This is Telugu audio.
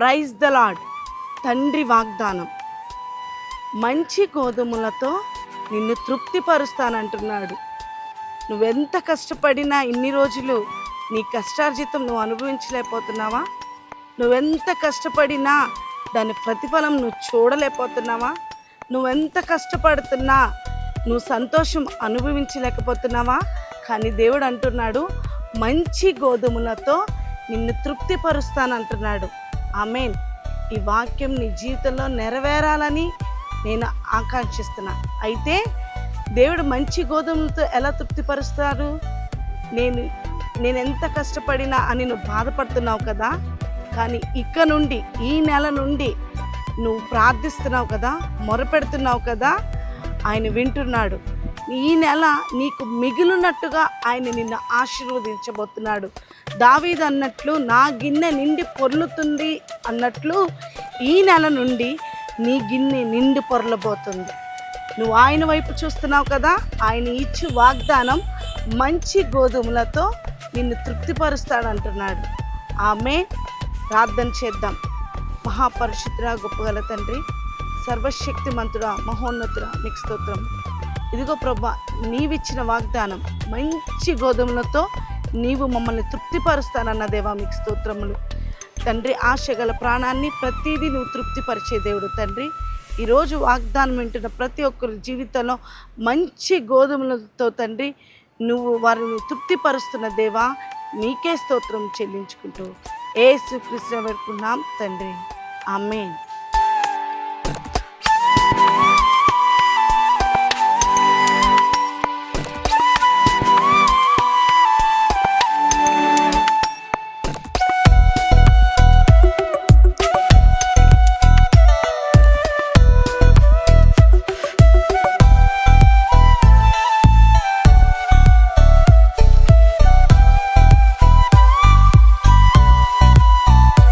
Praise the lord. తండ్రి వాగ్దానం, మంచి గోధుమలతో నిన్ను తృప్తిపరుస్తానంటున్నాడు. నువ్వెంత కష్టపడినా ఇన్ని రోజులు నీ కష్టార్జితం నువ్వు అనుభవించలేకపోతున్నావా? నువ్వెంత కష్టపడినా దాని ప్రతిఫలం నువ్వు చూడలేకపోతున్నావా? నువ్వెంత కష్టపడుతున్నా నువ్వు సంతోషం అనుభవించలేకపోతున్నావా? కానీ దేవుడు అంటున్నాడు, మంచి గోధుమలతో నిన్ను తృప్తిపరుస్తానంటున్నాడు. ఆమేన్. ఈ వాక్యం నీ జీవితంలో నెరవేరాలని నేను ఆకాంక్షిస్తున్నా. అయితే దేవుడు మంచి గోధుమలతో ఎలా తృప్తిపరుస్తాడు? నేను ఎంత కష్టపడినా అని నువ్వు బాధపడుతున్నావు కదా, కానీ ఇక నుండి ఈ నెల నుండి నువ్వు ప్రార్థిస్తున్నావు కదా, మొరపెడుతున్నావు కదా, ఆయన వింటున్నాడు. ఈ నెల నీకు మిగిలినట్టుగా ఆయన నిన్ను ఆశీర్వదించబోతున్నాడు. దావీదు అన్నట్లు, నా గిన్నె నిండి పొర్లుతుంది అన్నట్లు ఈ నెల నుండి నీ గిన్నె నిండి పొరలబోతుంది. నువ్వు ఆయన వైపు చూస్తున్నావు కదా, ఆయన ఇచ్చి వాగ్దానం మంచి గోధుమలతో నిన్ను తృప్తిపరుస్తాడంటున్నాడు. ఆమె ప్రార్థన చేద్దాం. మహాపరిశుద్ధుడా, గొప్పగల తండ్రి, సర్వశక్తిమంతుడా, మహోన్నతుడా, నీకు స్తోత్రం. ఇదిగో ప్రభా, నీవిచ్చిన వాగ్దానం మంచి గోధుమలతో నీవు మమ్మల్ని తృప్తిపరుస్తానన్న దేవా, మీకు స్తోత్రములు తండ్రి. ఆశగల ప్రాణాన్ని ప్రతిదీ నువ్వు తృప్తిపరిచే దేవుడు తండ్రి. ఈరోజు వాగ్దానం వింటున్న ప్రతి ఒక్కరి జీవితంలో మంచి గోధుమలతో తండ్రి నువ్వు వారిని తృప్తిపరుస్తున్న దేవా, నీకే స్తోత్రం చెల్లించుకుంటూ యేసుక్రీస్తు వేడుకున్నాం తండ్రి. ఆమేన్.